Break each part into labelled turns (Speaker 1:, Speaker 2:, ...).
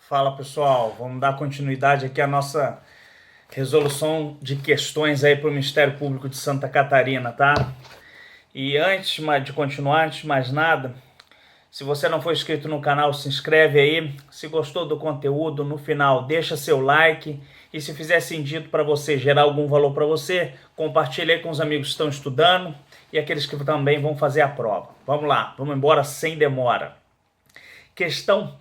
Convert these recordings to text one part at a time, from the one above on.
Speaker 1: Fala pessoal, vamos dar continuidade aqui à nossa resolução de questões aí para o Ministério Público de Santa Catarina, tá? E antes de continuar, antes de mais nada, se você não for inscrito no canal, se inscreve aí. Se gostou do conteúdo, no final deixa seu like. E se fizer sentido para você, gerar algum valor para você, compartilhe aí com os amigos que estão estudando e aqueles que também vão fazer a prova. Vamos lá, vamos embora sem demora. Questão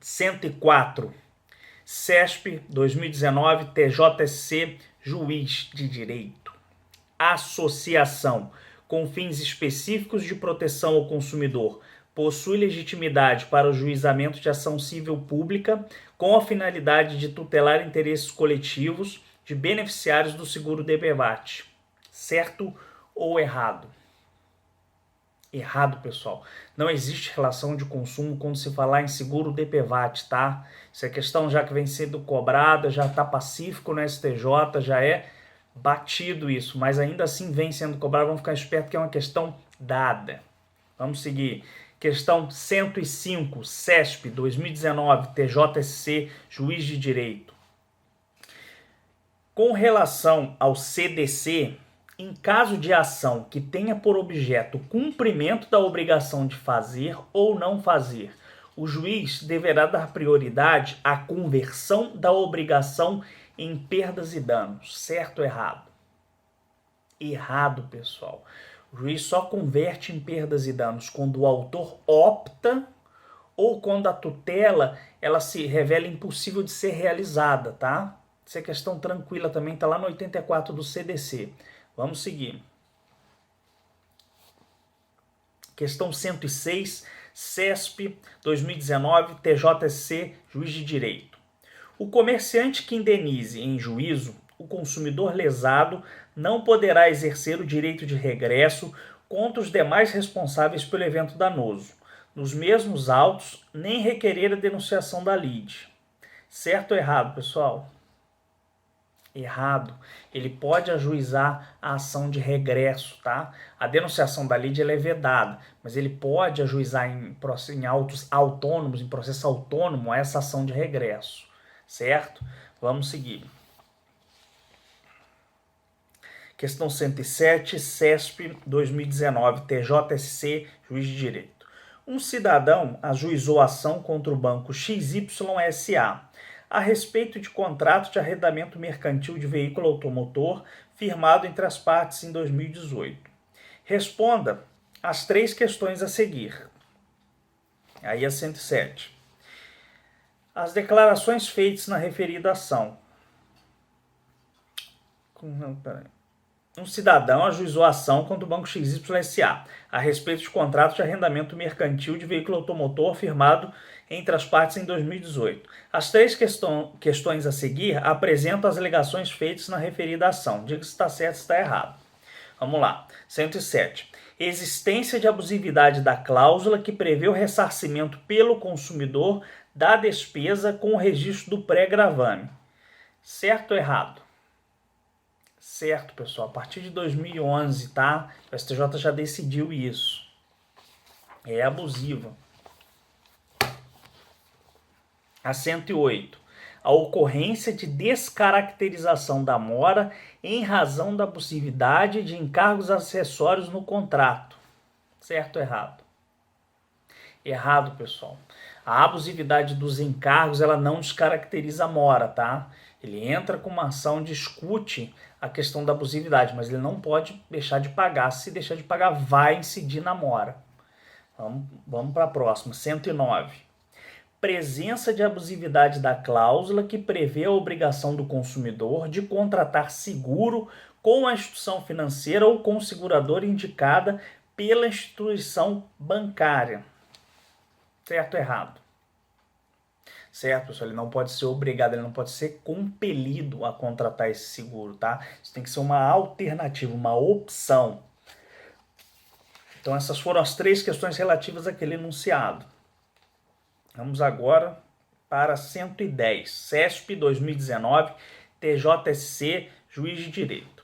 Speaker 1: 104, CESP 2019, TJSC, Juiz de Direito. Associação com fins específicos de proteção ao consumidor possui legitimidade para o juizamento de ação civil pública com a finalidade de tutelar interesses coletivos de beneficiários do seguro DPVAT. Certo ou errado? Errado, pessoal. Não existe relação de consumo quando se falar em seguro DPVAT, tá? Essa questão já que vem sendo cobrada, já está pacífico no STJ, já é batido isso, mas ainda assim vem sendo cobrado. Vamos ficar esperto que é uma questão dada. Vamos seguir. Questão 105, CESP 2019, TJSC, Juiz de Direito. Com relação ao CDC, em caso de ação que tenha por objeto o cumprimento da obrigação de fazer ou não fazer, o juiz deverá dar prioridade à conversão da obrigação em perdas e danos. Certo ou errado? Errado, pessoal. O juiz só converte em perdas e danos quando o autor opta ou quando a tutela ela se revela impossível de ser realizada, tá? Essa é questão tranquila também, está lá no 84 do CDC. Vamos seguir. Questão 106, CESP 2019, TJSC, Juiz de Direito. O comerciante que indenize em juízo o consumidor lesado não poderá exercer o direito de regresso contra os demais responsáveis pelo evento danoso, nos mesmos autos, nem requerer a denunciação da lide. Certo ou errado, pessoal? Errado. Ele pode ajuizar a ação de regresso, tá? A denunciação da lide ela é vedada, mas ele pode ajuizar em autos autônomos, em processo autônomo, essa ação de regresso, certo? Vamos seguir. Questão 107, CESP 2019, TJSC, Juiz de Direito. Um cidadão ajuizou ação contra o banco XYSA a respeito de contrato de arrendamento mercantil de veículo automotor firmado entre as partes em 2018. Responda as três questões a seguir. Aí a 107. As declarações feitas na referida ação. Um cidadão ajuizou a ação contra o banco XYSA a respeito de contrato de arrendamento mercantil de veículo automotor firmado entre as partes em 2018. As três questões a seguir apresentam as alegações feitas na referida ação. Diga se está certo ou se está errado. Vamos lá. 107. Existência de abusividade da cláusula que prevê o ressarcimento pelo consumidor da despesa com o registro do pré-gravame. Certo ou errado? Certo, pessoal. A partir de 2011, tá? O STJ já decidiu isso. É abusiva. A 108. A ocorrência de descaracterização da mora em razão da abusividade de encargos acessórios no contrato. Certo ou errado? Errado, pessoal. A abusividade dos encargos ela não descaracteriza a mora, tá? Ele entra com uma ação, discute a questão da abusividade, mas ele não pode deixar de pagar. Se deixar de pagar, vai incidir na mora. Vamos para a próxima. 109. Presença de abusividade da cláusula que prevê a obrigação do consumidor de contratar seguro com a instituição financeira ou com seguradora indicada pela instituição bancária. Certo ou errado? Certo, pessoal, ele não pode ser obrigado, ele não pode ser compelido a contratar esse seguro, tá? Isso tem que ser uma alternativa, uma opção. Então essas foram as três questões relativas àquele enunciado. Vamos agora para 110, CESP 2019, TJSC, Juiz de Direito.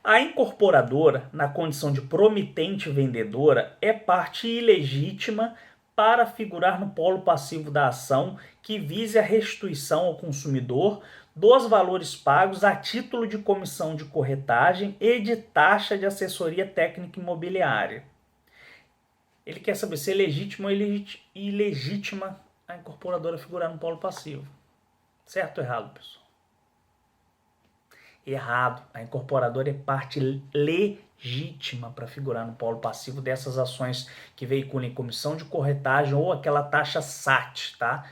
Speaker 1: A incorporadora, na condição de promitente vendedora, é parte ilegítima para figurar no polo passivo da ação que vise a restituição ao consumidor dos valores pagos a título de comissão de corretagem e de taxa de assessoria técnica imobiliária. Ele quer saber se é legítimo ou ilegítima a incorporadora figurar no polo passivo. Certo ou errado, pessoal? Errado. A incorporadora é parte legítima para figurar no polo passivo dessas ações que veiculam comissão de corretagem ou aquela taxa SAT, tá?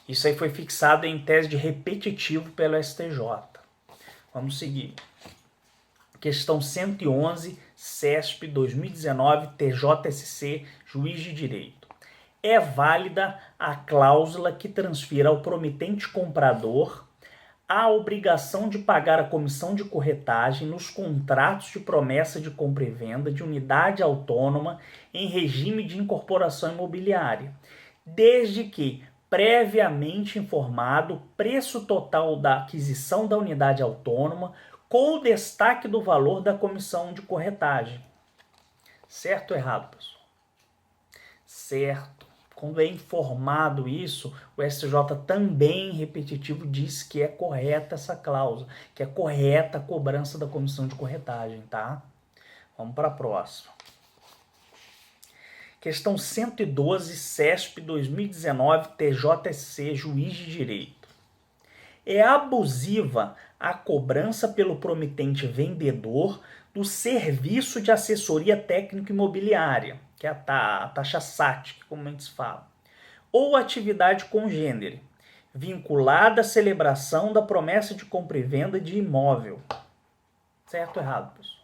Speaker 1: Isso aí foi fixado em tese de repetitivo pelo STJ. Vamos seguir. Questão 111, CESP 2019, TJSC, Juiz de Direito. É válida a cláusula que transfira ao promitente comprador a obrigação de pagar a comissão de corretagem nos contratos de promessa de compra e venda de unidade autônoma em regime de incorporação imobiliária, desde que previamente informado o preço total da aquisição da unidade autônoma com o destaque do valor da comissão de corretagem. Certo ou errado, pessoal? Certo. Quando é informado isso, o STJ também, repetitivo, diz que é correta essa cláusula, que é correta a cobrança da comissão de corretagem, tá? Vamos para a próxima. Questão 112, CESP 2019, TJSC, Juiz de Direito. É abusiva a cobrança pelo promitente vendedor do serviço de assessoria técnica imobiliária, que é a taxa SAT, que comumente se fala, ou atividade congênere, vinculada à celebração da promessa de compra e venda de imóvel. Certo ou errado, pessoal?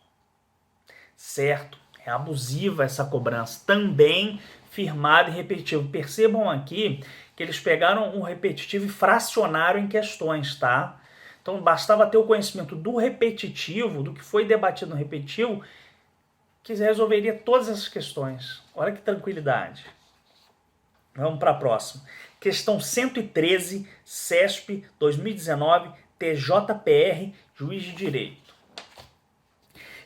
Speaker 1: Certo. É abusiva essa cobrança, também firmada em repetitivo. Percebam aqui que eles pegaram um repetitivo e fracionaram em questões, tá? Então bastava ter o conhecimento do repetitivo, do que foi debatido no repetitivo, que resolveria todas essas questões. Olha que tranquilidade. Vamos para a próxima. Questão 113, CESP 2019, TJPR, Juiz de Direito.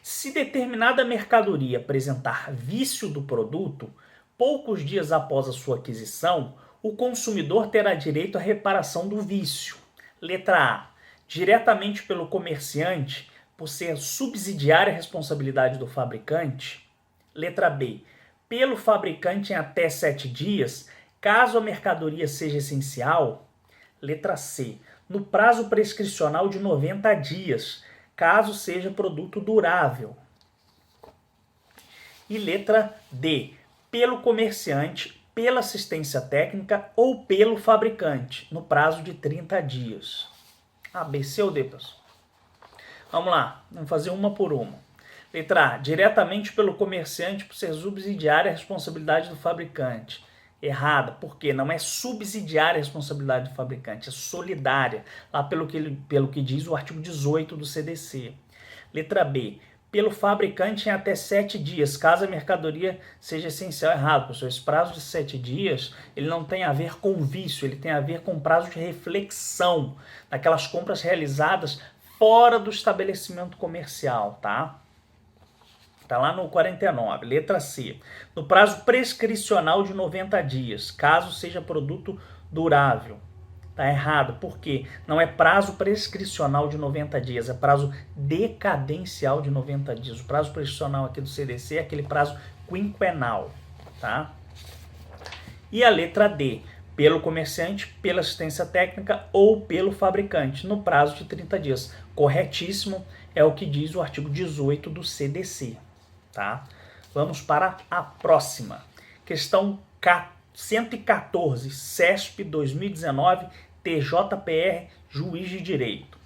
Speaker 1: Se determinada mercadoria apresentar vício do produto, poucos dias após a sua aquisição, o consumidor terá direito à reparação do vício. Letra A. Diretamente pelo comerciante, por ser subsidiária a responsabilidade do fabricante. Letra B. Pelo fabricante em até 7 dias, caso a mercadoria seja essencial. Letra C. No prazo prescricional de 90 dias, caso seja produto durável. E letra D, pelo comerciante, pela assistência técnica ou pelo fabricante, no prazo de 30 dias. A, B, C ou D, pessoal? Vamos lá, vamos fazer uma por uma. Letra A, diretamente pelo comerciante por ser subsidiária a responsabilidade do fabricante. Errada, porque não é subsidiária a responsabilidade do fabricante, é solidária, lá pelo que diz o artigo 18 do CDC. Letra B, pelo fabricante em até 7 dias, caso a mercadoria seja essencial. Errado, pessoal, esse prazo de 7 dias, ele não tem a ver com vício, ele tem a ver com prazo de reflexão, daquelas compras realizadas fora do estabelecimento comercial, tá? Está lá no 49, letra C. No prazo prescricional de 90 dias, caso seja produto durável. Está errado, por quê? Não é prazo prescricional de 90 dias, é prazo decadencial de 90 dias. O prazo prescricional aqui do CDC é aquele prazo quinquenal, tá? E a letra D, pelo comerciante, pela assistência técnica ou pelo fabricante, no prazo de 30 dias. Corretíssimo, é o que diz o artigo 18 do CDC. Tá? Vamos para a próxima. Questão 114, CESP 2019, TJPR, Juiz de Direito.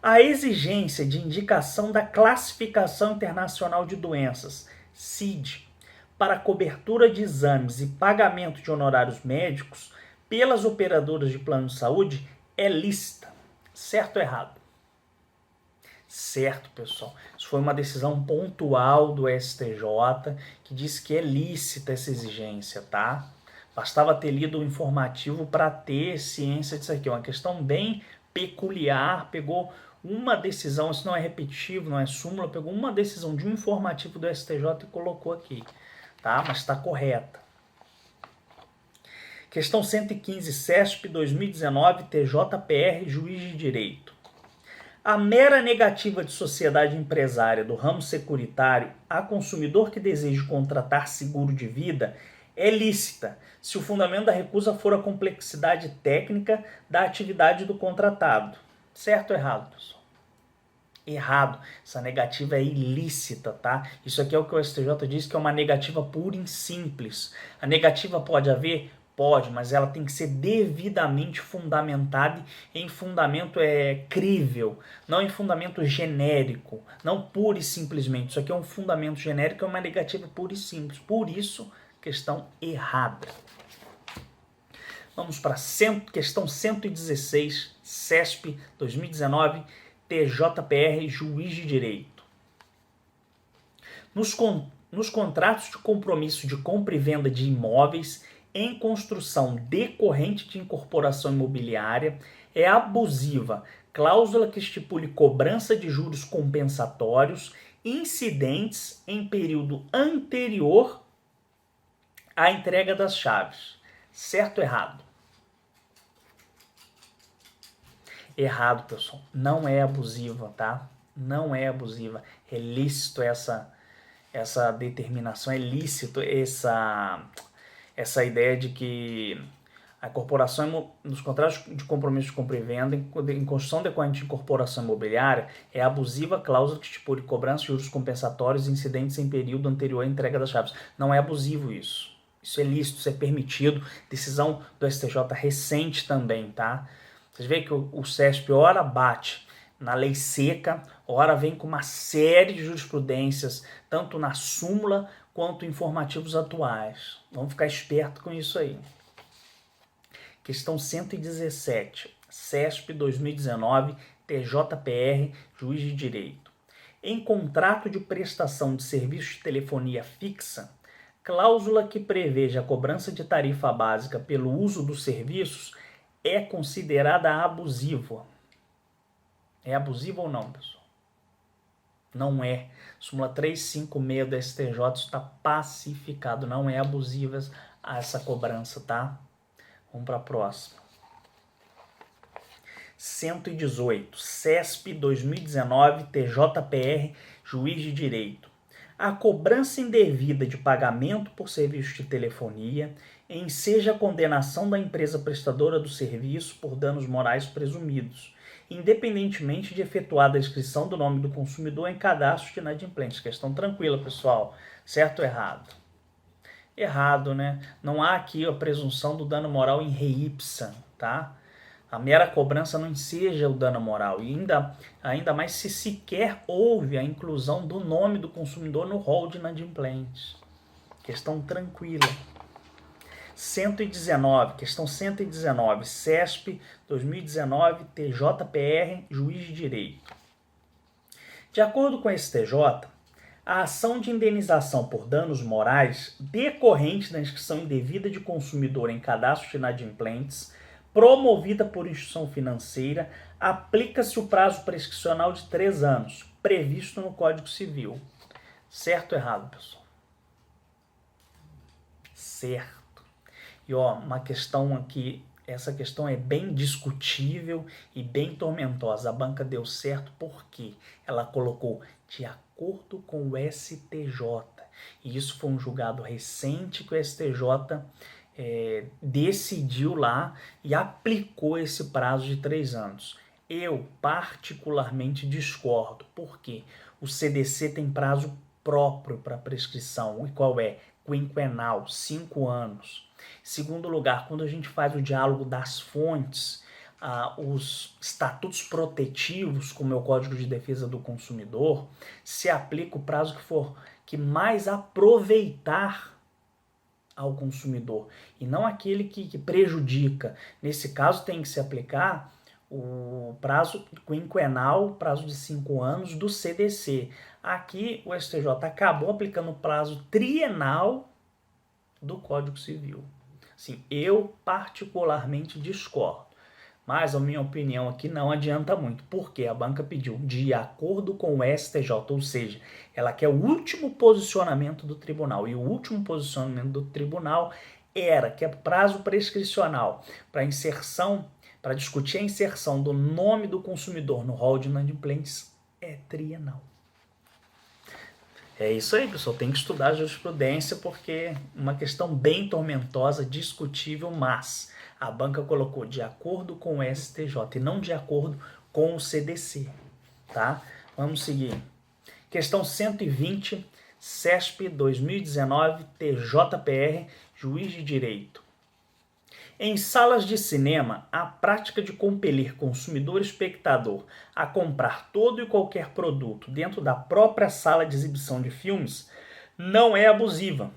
Speaker 1: A exigência de indicação da Classificação Internacional de Doenças, CID, para cobertura de exames e pagamento de honorários médicos pelas operadoras de plano de saúde é lícita. Certo ou errado? Certo, pessoal. Isso foi uma decisão pontual do STJ que disse que é lícita essa exigência, tá? Bastava ter lido o informativo para ter ciência disso aqui. É uma questão bem peculiar, pegou uma decisão, isso não é repetitivo, não é súmula, pegou uma decisão de um informativo do STJ e colocou aqui, tá? Mas está correta. Questão 115, CESP 2019, TJPR, Juiz de Direito. A mera negativa de sociedade empresária do ramo securitário a consumidor que deseja contratar seguro de vida é lícita, se o fundamento da recusa for a complexidade técnica da atividade do contratado. Certo ou errado, pessoal? Errado. Essa negativa é ilícita, tá? Isso aqui é o que o STJ diz que é uma negativa pura e simples. A negativa pode haver? Pode, mas ela tem que ser devidamente fundamentada em fundamento crível, não em fundamento genérico, não pura e simplesmente. Isso aqui é um fundamento genérico, é uma negativa pura e simples. Por isso, questão errada. Vamos para questão 116, CESP 2019, TJPR, Juiz de Direito. Nos contratos de compromisso de compra e venda de imóveis em construção decorrente de incorporação imobiliária, é abusiva cláusula que estipule cobrança de juros compensatórios incidentes em período anterior à entrega das chaves. Certo ou errado? Errado, pessoal. Não é abusiva, tá? Não é abusiva. É lícito essa determinação, é lícito essa ideia de que a incorporação nos contratos de compromisso de compra e venda em construção decorrente de incorporação imobiliária é abusiva a cláusula que estipule cobrança de juros compensatórios incidentes em período anterior à entrega das chaves. Não é abusivo isso. Isso é lícito, isso é permitido. Decisão do STJ recente também, tá? Vocês veem que o CESP ora bate na lei seca, ora vem com uma série de jurisprudências, tanto na súmula quanto informativos atuais. Vamos ficar esperto com isso aí. Questão 117, CESP 2019, TJPR, Juiz de Direito. Em contrato de prestação de serviço de telefonia fixa, cláusula que preveja a cobrança de tarifa básica pelo uso dos serviços é considerada abusiva. É abusiva ou não, pessoal? Não é. Súmula 356 do STJ está pacificado. Não é abusiva essa cobrança, tá? Vamos para a próxima. 118. CESP 2019, TJPR, Juiz de Direito. A cobrança indevida de pagamento por serviço de telefonia enseja a condenação da empresa prestadora do serviço por danos morais presumidos, independentemente de efetuada a inscrição do nome do consumidor em cadastro de inadimplentes. Questão tranquila, pessoal. Certo ou errado? Errado, né? Não há aqui a presunção do dano moral in re ipsa, tá? A mera cobrança não enseja o dano moral, e ainda mais se sequer houve a inclusão do nome do consumidor no rol de inadimplentes. Questão tranquila. 119, questão 119, CESP 2019, TJPR, Juiz de Direito. De acordo com o STJ, a ação de indenização por danos morais decorrente da inscrição indevida de consumidor em cadastro de inadimplentes promovida por instituição financeira, aplica-se o prazo prescricional de 3 anos, previsto no Código Civil. Certo ou errado, pessoal? Certo. E uma questão aqui, essa questão é bem discutível e bem tormentosa. A banca deu certo porque ela colocou de acordo com o STJ. E isso foi um julgado recente que o STJ decidiu lá e aplicou esse prazo de 3 anos. Eu particularmente discordo, porque o CDC tem prazo próprio para prescrição, e qual é? Quinquenal, 5 anos. Segundo lugar, quando a gente faz o diálogo das fontes, os estatutos protetivos, como é o Código de Defesa do Consumidor, se aplica o prazo que mais aproveitar ao consumidor, e não aquele que prejudica. Nesse caso tem que se aplicar o prazo quinquenal, prazo de 5 anos do CDC. Aqui o STJ acabou aplicando o prazo trienal do Código Civil. Assim, eu particularmente discordo, mas a minha opinião aqui não adianta muito, porque a banca pediu de acordo com o STJ, ou seja, ela quer o último posicionamento do tribunal, e o último posicionamento do tribunal era, que é prazo prescricional para inserção, para discutir a inserção do nome do consumidor no rol de inadimplentes, é trienal. É isso aí, pessoal. Tem que estudar a jurisprudência porque é uma questão bem tormentosa, discutível, mas a banca colocou de acordo com o STJ e não de acordo com o CDC, tá? Vamos seguir. Questão 120, CESP 2019, TJPR, Juiz de Direito. Em salas de cinema, a prática de compelir consumidor e espectador a comprar todo e qualquer produto dentro da própria sala de exibição de filmes não é abusiva,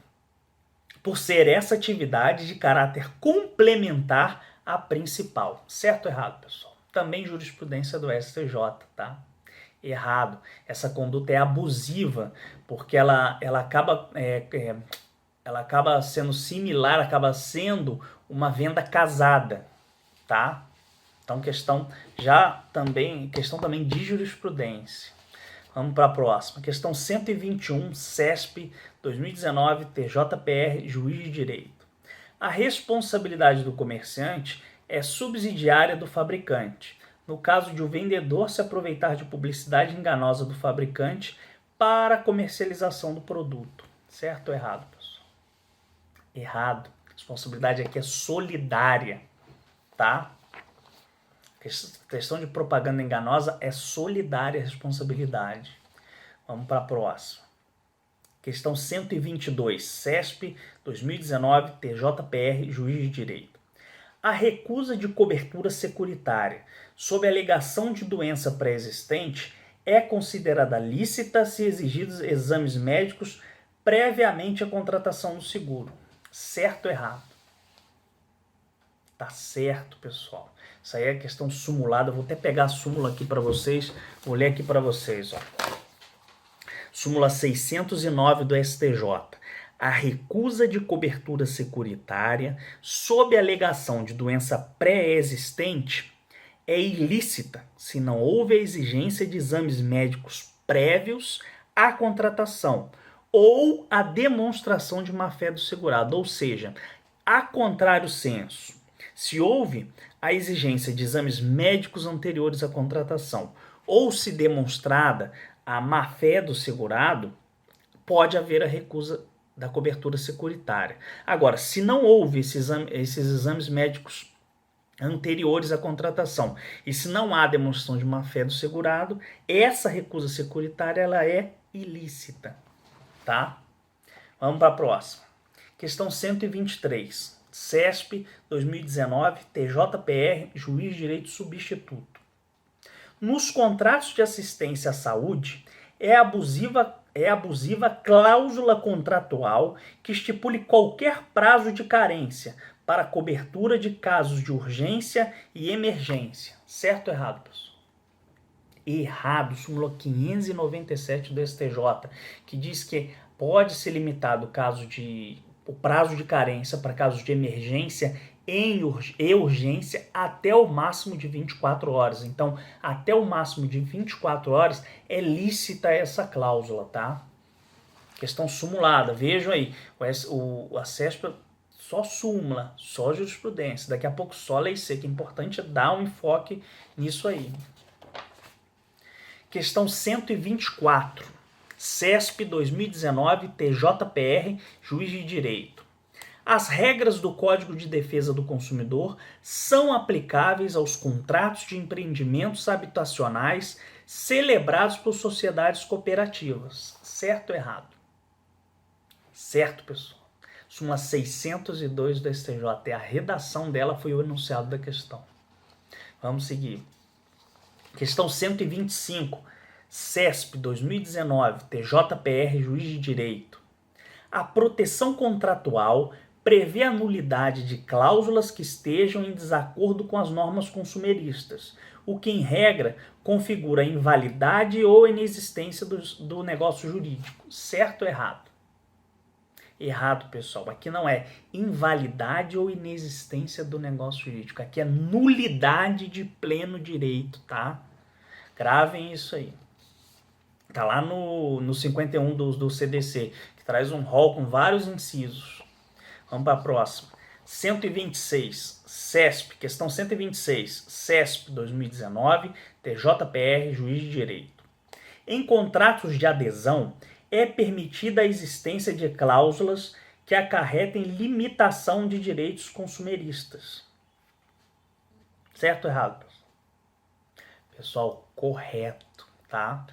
Speaker 1: por ser essa atividade de caráter complementar à principal. Certo ou errado, pessoal? Também jurisprudência do STJ, tá? Errado. Essa conduta é abusiva, porque ela acaba sendo similar, acaba sendo uma venda casada, tá? Então, questão também de jurisprudência. Vamos para a próxima. Questão 121, CESP 2019, TJPR, Juiz de Direito. A responsabilidade do comerciante é subsidiária do fabricante, no caso de o vendedor se aproveitar de publicidade enganosa do fabricante para a comercialização do produto. Certo ou errado, pessoal? Errado. A responsabilidade aqui é solidária, tá? Questão de propaganda enganosa é solidária a responsabilidade. Vamos para a próxima. Questão 122, CESP 2019, TJPR, Juiz de Direito. A recusa de cobertura securitária sob alegação de doença pré-existente é considerada lícita se exigidos exames médicos previamente à contratação do seguro. Certo ou errado? Tá certo, pessoal. Isso aí é questão sumulada. Eu vou até pegar a súmula aqui para vocês. Vou ler aqui para vocês, ó. Súmula 609 do STJ. A recusa de cobertura securitária sob alegação de doença pré-existente é ilícita se não houve a exigência de exames médicos prévios à contratação ou a demonstração de má-fé do segurado, ou seja, a contrário sensu, se houve a exigência de exames médicos anteriores à contratação ou se demonstrada a má-fé do segurado, pode haver a recusa da cobertura securitária. Agora, se não houve esses exames médicos anteriores à contratação e se não há demonstração de má-fé do segurado, essa recusa securitária ela é ilícita. Tá? Vamos para a próxima. Questão 123. CESP 2019, TJPR, Juiz de Direito Substituto. Nos contratos de assistência à saúde, é abusiva cláusula contratual que estipule qualquer prazo de carência para cobertura de casos de urgência e emergência. Certo ou errado, pessoal? Errado, súmula 597 do STJ, que diz que pode ser limitado o prazo de carência para casos de emergência e urgência até o máximo de 24 horas. Então, até o máximo de 24 horas é lícita essa cláusula, tá? Questão sumulada, vejam aí, a CESP só súmula, só jurisprudência, daqui a pouco só lei seca, é importante dar um enfoque nisso aí. Questão 124, CESP 2019, TJPR, Juiz de Direito. As regras do Código de Defesa do Consumidor são aplicáveis aos contratos de empreendimentos habitacionais celebrados por sociedades cooperativas. Certo ou errado? Certo, pessoal. Súmula 602 do STJ. A redação dela foi o enunciado da questão. Vamos seguir. Questão 125, CESP 2019, TJPR, Juiz de Direito. A proteção contratual prevê a nulidade de cláusulas que estejam em desacordo com as normas consumeristas, o que, em regra, configura a invalidade ou a inexistência do negócio jurídico. Certo ou errado? Errado, pessoal. Aqui não é invalidade ou inexistência do negócio jurídico. Aqui é nulidade de pleno direito, tá? Gravem isso aí. Tá lá no 51 do CDC, que traz um rol com vários incisos. Vamos para a próxima. 126, CESP, questão 126, CESP 2019, TJPR, Juiz de Direito. Em contratos de adesão, é permitida a existência de cláusulas que acarretem limitação de direitos consumeristas. Certo ou errado? Pessoal, correto, tá?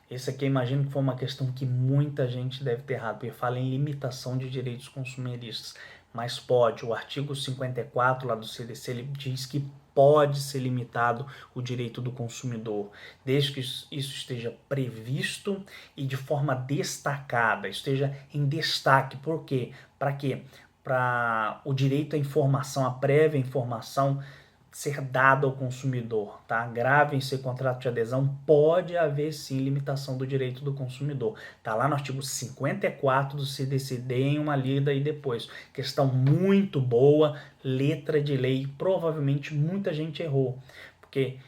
Speaker 1: Esse aqui eu imagino que foi uma questão que muita gente deve ter errado, porque fala em limitação de direitos consumeristas. Mas pode, o artigo 54 lá do CDC, ele diz que pode ser limitado o direito do consumidor, desde que isso esteja previsto e de forma destacada, esteja em destaque. Por quê? Para quê? Para o direito à informação, a prévia informação ser dada ao consumidor, tá? Grave em seu contrato de adesão, pode haver sim limitação do direito do consumidor. Tá lá no artigo 54 do CDC, deem uma lida aí depois. Questão muito boa, letra de lei, provavelmente muita gente errou, porque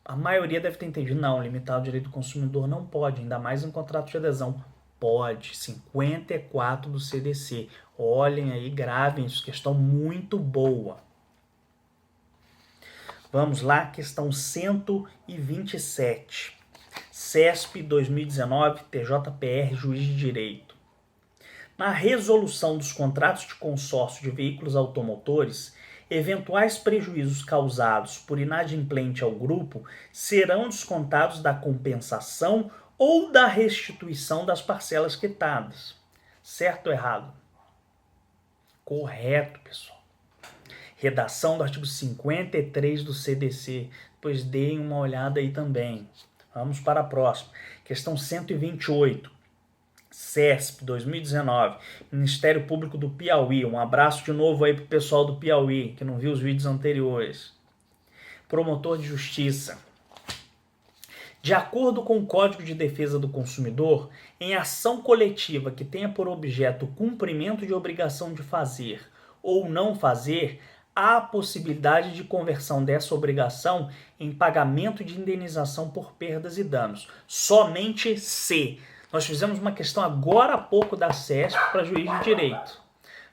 Speaker 1: a maioria deve ter entendido, não, limitar o direito do consumidor não pode, ainda mais em contrato de adesão. Pode, 54 do CDC. Olhem aí, gravem isso, questão muito boa. Vamos lá, questão 127. CESP 2019, TJPR, Juiz de Direito. Na resolução dos contratos de consórcio de veículos automotores, eventuais prejuízos causados por inadimplente ao grupo serão descontados da compensação ou da restituição das parcelas quitadas. Certo ou errado? Correto, pessoal. Redação do artigo 53 do CDC. Depois deem uma olhada aí também. Vamos para a próxima. Questão 128. CESP 2019. Ministério Público do Piauí. Um abraço de novo aí para o pessoal do Piauí, que não viu os vídeos anteriores. Promotor de Justiça. De acordo com o Código de Defesa do Consumidor, em ação coletiva que tenha por objeto o cumprimento de obrigação de fazer ou não fazer, há a possibilidade de conversão dessa obrigação em pagamento de indenização por perdas e danos. Somente se. Nós fizemos uma questão agora há pouco da CESP para juiz de direito.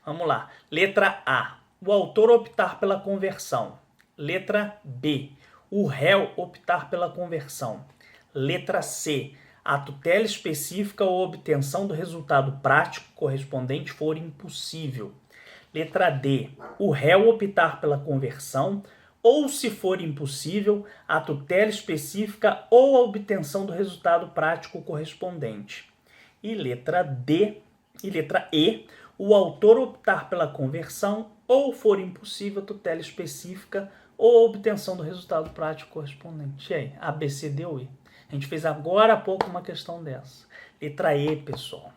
Speaker 1: Vamos lá. Letra A. O autor optar pela conversão. Letra B. O réu optar pela conversão. Letra C. A tutela específica ou obtenção do resultado prático correspondente for impossível. Letra D. O réu optar pela conversão ou, se for impossível, a tutela específica ou a obtenção do resultado prático correspondente. E letra E. O autor optar pela conversão ou, for impossível, a tutela específica ou a obtenção do resultado prático correspondente. E aí? A, B, C, D ou E? A gente fez agora há pouco uma questão dessa. Letra E, pessoal.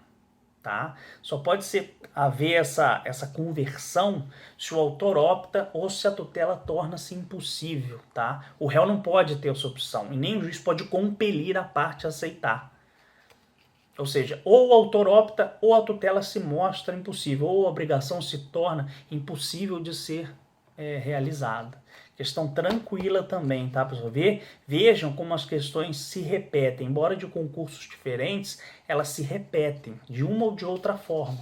Speaker 1: Tá? Só pode haver essa conversão se o autor opta ou se a tutela torna-se impossível. Tá? O réu não pode ter essa opção e nem o juiz pode compelir a parte a aceitar. Ou seja, ou o autor opta ou a tutela se mostra impossível, ou a obrigação se torna impossível de ser realizada. Questão tranquila também, tá, pessoal? Vejam como as questões se repetem. Embora de concursos diferentes, elas se repetem de uma ou de outra forma.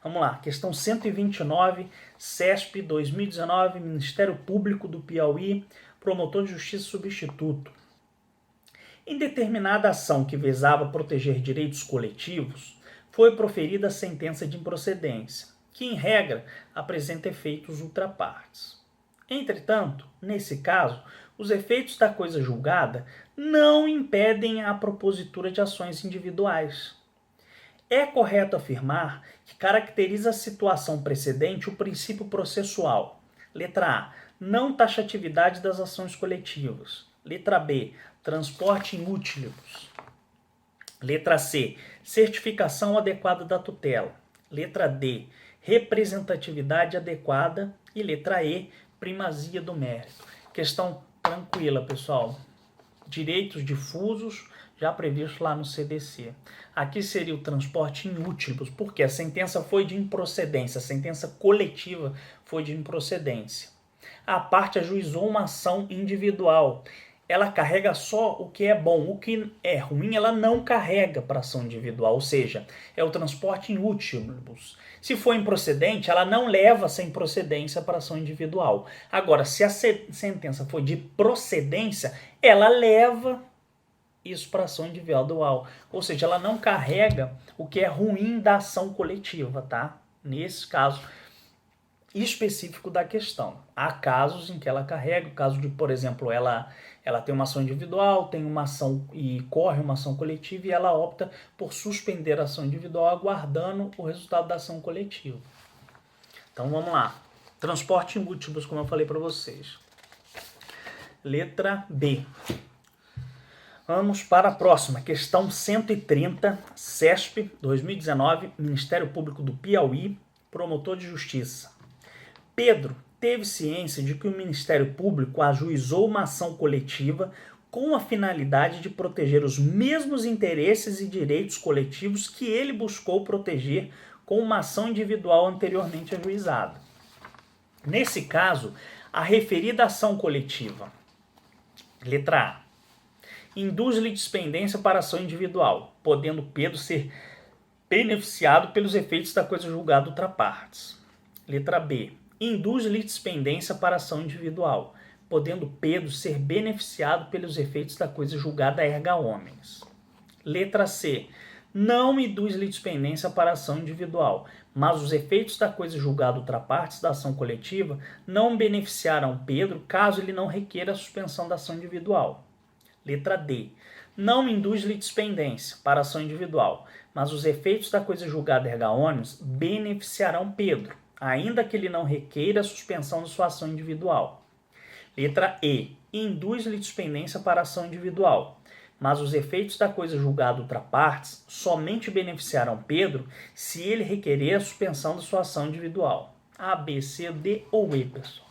Speaker 1: Vamos lá, questão 129, CESP 2019, Ministério Público do Piauí, Promotor de Justiça Substituto. Em determinada ação que visava proteger direitos coletivos, foi proferida a sentença de improcedência, que, em regra, apresenta efeitos ultrapartes. Entretanto, nesse caso, os efeitos da coisa julgada não impedem a propositura de ações individuais. É correto afirmar que caracteriza a situação precedente o princípio processual. Letra A. Não taxatividade das ações coletivas. Letra B. Transporte in utilibus. Letra C. Certificação adequada da tutela. Letra D. Representatividade adequada. E letra E. Primazia do mérito. Questão tranquila, pessoal. Direitos difusos, já previsto lá no CDC. Aqui seria o transporte in utilibus, porque a sentença foi de improcedência, a sentença coletiva foi de improcedência. A parte ajuizou uma ação individual. ela carrega só o que é bom. O que é ruim, ela não carrega para ação individual, ou seja, é o transporte em últimos. Se for improcedente, ela não leva sem procedência para ação individual. Agora, se a sentença for de procedência, ela leva isso para ação individual. Ou seja, ela não carrega o que é ruim da ação coletiva, tá? Nesse caso específico da questão. Há casos em que ela carrega, o caso de, por exemplo, ela tem uma ação individual, tem uma ação e corre uma ação coletiva e ela opta por suspender a ação individual aguardando o resultado da ação coletiva. Então vamos lá. Transporte em múltiplos, como eu falei para vocês. Letra B. Vamos para a próxima, questão 130, CESP 2019, Ministério Público do Piauí, promotor de justiça. Pedro teve ciência de que o Ministério Público ajuizou uma ação coletiva com a finalidade de proteger os mesmos interesses e direitos coletivos que ele buscou proteger com uma ação individual anteriormente ajuizada. Nesse caso, a referida ação coletiva, letra A, induz-lhe dispendência para ação individual, podendo Pedro ser beneficiado pelos efeitos da coisa julgada outra partes. Letra B, induz-lhe dispendência para ação individual, podendo Pedro ser beneficiado pelos efeitos da coisa julgada erga omnes. Letra C, não induz-lhe dispendência para ação individual, mas os efeitos da coisa julgada outra partes da ação coletiva não beneficiarão Pedro caso ele não requeira a suspensão da ação individual. Letra D, não induz-lhe dispendência para ação individual, mas os efeitos da coisa julgada erga omnes beneficiarão Pedro, ainda que ele não requeira a suspensão de sua ação individual. Letra E, induz-lhe dispendência para ação individual, mas os efeitos da coisa julgada outra partes somente beneficiarão Pedro se ele requerer a suspensão de sua ação individual. A, B, C, D ou E, pessoal.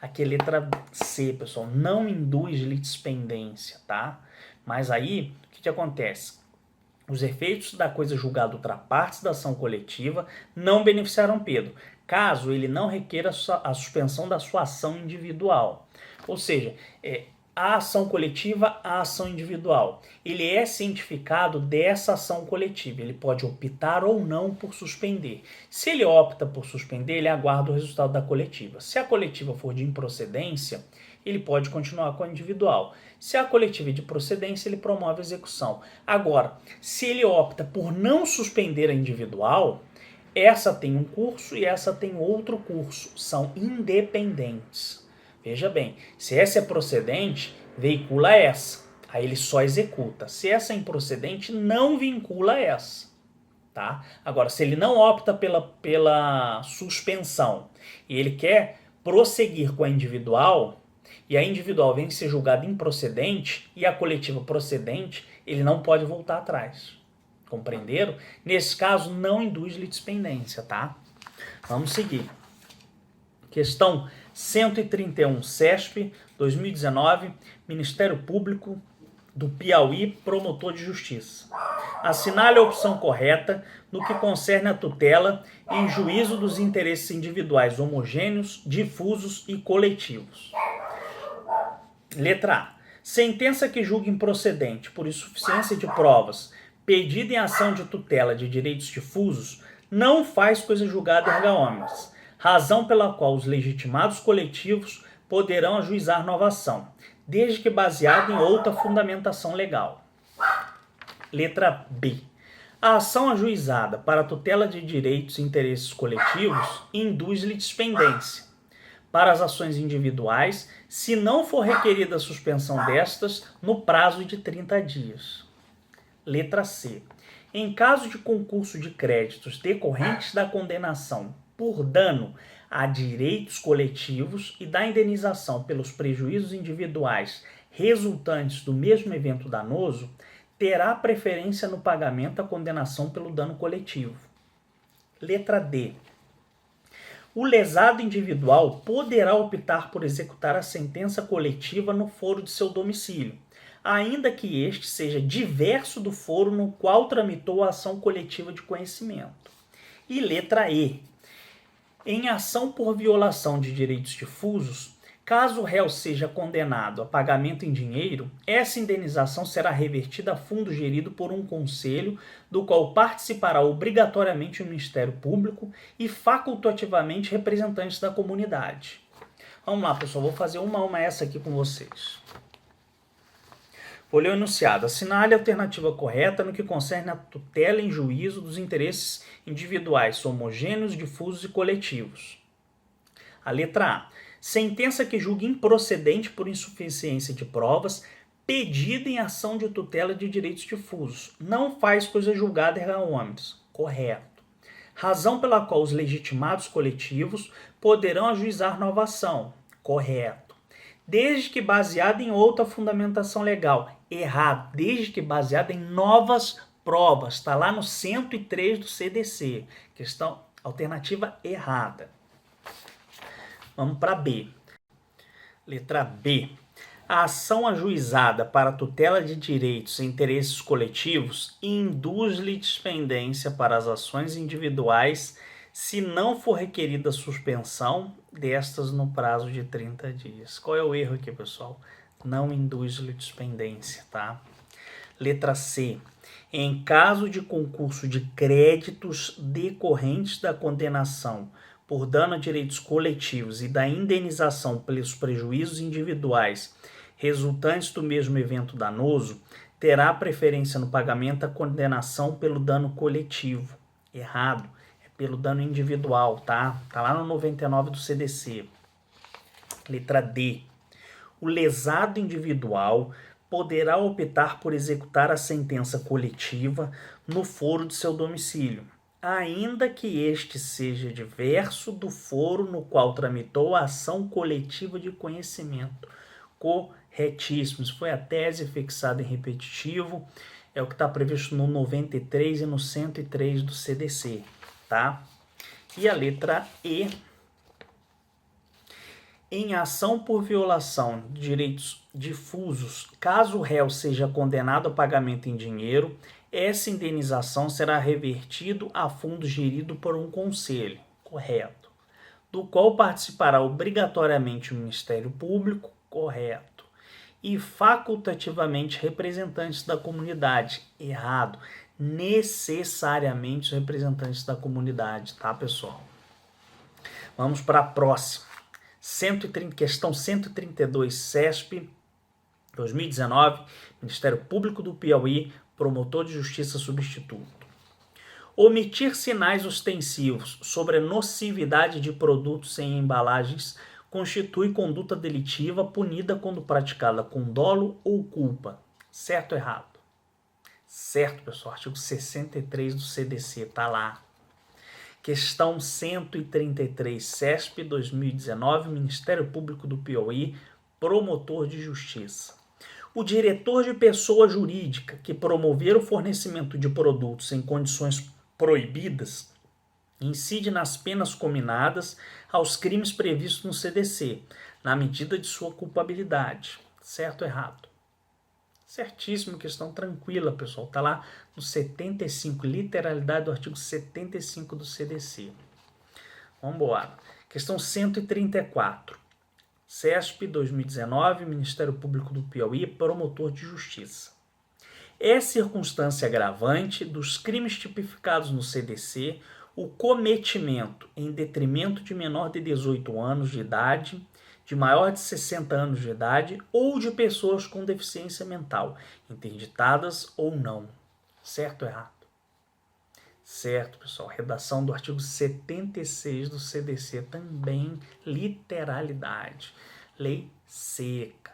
Speaker 1: Aqui é letra C, pessoal, não induz-lhe dispendência, tá? Mas aí, o que acontece? Os efeitos da coisa julgada outra partes da ação coletiva não beneficiarão Pedro, caso ele não requeira a suspensão da sua ação individual. Ou seja, a ação coletiva, a ação individual. Ele é cientificado dessa ação coletiva, ele pode optar ou não por suspender. Se ele opta por suspender, ele aguarda o resultado da coletiva. Se a coletiva for de improcedência, ele pode continuar com a individual. Se a coletiva é de procedência, ele promove a execução. Agora, se ele opta por não suspender a individual, essa tem um curso e essa tem outro curso. São independentes. Veja bem, se essa é procedente, veicula essa. Aí ele só executa. Se essa é improcedente, não vincula essa. Tá? Agora, se ele não opta pela suspensão e ele quer prosseguir com a individual, e a individual vem ser julgada improcedente e a coletiva procedente, ele não pode voltar atrás. Compreenderam? Nesse caso, não induz-lhe dispendência, tá? Vamos seguir. Questão 131, CESP, 2019, Ministério Público do Piauí, promotor de justiça. Assinale a opção correta no que concerne a tutela em juízo dos interesses individuais homogêneos, difusos e coletivos. Letra A. Sentença que julgue improcedente por insuficiência de provas, pedida em ação de tutela de direitos difusos, não faz coisa julgada erga omnes, razão pela qual os legitimados coletivos poderão ajuizar nova ação, desde que baseada em outra fundamentação legal. Letra B. A ação ajuizada para a tutela de direitos e interesses coletivos induz-lhe dispendência para as ações individuais, se não for requerida a suspensão destas no prazo de 30 dias. Letra C. Em caso de concurso de créditos decorrentes da condenação por dano a direitos coletivos e da indenização pelos prejuízos individuais resultantes do mesmo evento danoso, terá preferência no pagamento da condenação pelo dano coletivo. Letra D. O lesado individual poderá optar por executar a sentença coletiva no foro de seu domicílio, ainda que este seja diverso do foro no qual tramitou a ação coletiva de conhecimento. E letra E. Em ação por violação de direitos difusos, Caso o réu seja condenado a pagamento em dinheiro, essa indenização será revertida a fundo gerido por um conselho, do qual participará obrigatoriamente o Ministério Público e facultativamente representantes da comunidade. Vamos lá, pessoal, vou fazer uma a uma essa aqui com vocês. Vou ler o enunciado. Assinale a alternativa correta no que concerne a tutela em juízo dos interesses individuais, homogêneos, difusos e coletivos. A letra A. Sentença que julgue improcedente por insuficiência de provas, pedida em ação de tutela de direitos difusos. Não faz coisa julgada erga omnes. Correto. Razão pela qual os legitimados coletivos poderão ajuizar nova ação. Correto. Desde que baseada em outra fundamentação legal. Errado. Desde que baseada em novas provas. Está lá no 103 do CDC. Questão alternativa errada. Vamos para B. Letra B. A ação ajuizada para tutela de direitos e interesses coletivos induz-lhe dispendência para as ações individuais se não for requerida suspensão destas no prazo de 30 dias. Qual é o erro aqui, pessoal? Não induz-lhe dispendência, tá? Letra C. Em caso de concurso de créditos decorrentes da condenação por dano a direitos coletivos e da indenização pelos prejuízos individuais resultantes do mesmo evento danoso, terá preferência no pagamento a condenação pelo dano coletivo. Errado. É pelo dano individual, tá? Tá lá no 99 do CDC. Letra D. O lesado individual poderá optar por executar a sentença coletiva no foro de seu domicílio, ainda que este seja diverso do foro no qual tramitou a ação coletiva de conhecimento. Corretíssimo. Isso foi a tese fixada em repetitivo. É o que está previsto no 93 e no 103 do CDC, tá? E a letra E. Em ação por violação de direitos difusos, caso o réu seja condenado a pagamento em dinheiro, essa indenização será revertido a fundo gerido por um conselho, correto, do qual participará obrigatoriamente o Ministério Público, correto, e facultativamente representantes da comunidade, errado, necessariamente os representantes da comunidade, tá, pessoal? Vamos para a próxima. Questão 132, CESP, 2019, Ministério Público do Piauí, promotor de justiça substituto. Omitir sinais ostensivos sobre a nocividade de produtos em embalagens constitui conduta delitiva punida quando praticada com dolo ou culpa. Certo ou errado? Certo, pessoal. Artigo 63 do CDC, tá lá. Questão 133, CESP, 2019, Ministério Público do Piauí, promotor de justiça. O diretor de pessoa jurídica que promover o fornecimento de produtos em condições proibidas incide nas penas cominadas aos crimes previstos no CDC, na medida de sua culpabilidade. Certo ou errado? Certíssimo, questão tranquila, pessoal. Está lá no 75, literalidade do artigo 75 do CDC. Vamos embora. Questão 134. CESP 2019, Ministério Público do Piauí, promotor de justiça. É circunstância agravante dos crimes tipificados no CDC o cometimento em detrimento de menor de 18 anos de idade, de maior de 60 anos de idade ou de pessoas com deficiência mental, interditadas ou não. Certo ou errado? Certo, pessoal. Redação do artigo 76 do CDC, também literalidade. Lei seca.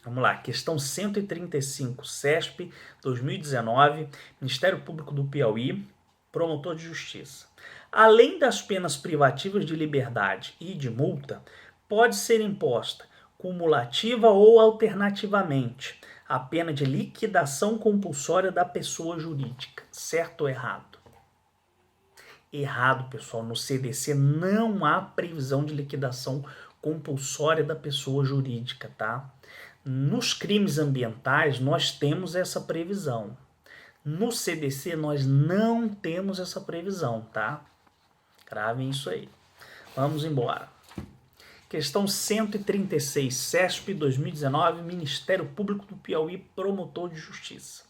Speaker 1: Vamos lá, questão 135, CESP, 2019, Ministério Público do Piauí, promotor de justiça. Além das penas privativas de liberdade e de multa, pode ser imposta, cumulativa ou alternativamente, a pena de liquidação compulsória da pessoa jurídica. Certo ou errado? Errado, pessoal. No CDC não há previsão de liquidação compulsória da pessoa jurídica, tá? Nos crimes ambientais, nós temos essa previsão. No CDC, nós não temos essa previsão, tá? Gravem isso aí. Vamos embora. Questão 136, CESP 2019, Ministério Público do Piauí, Promotor de Justiça.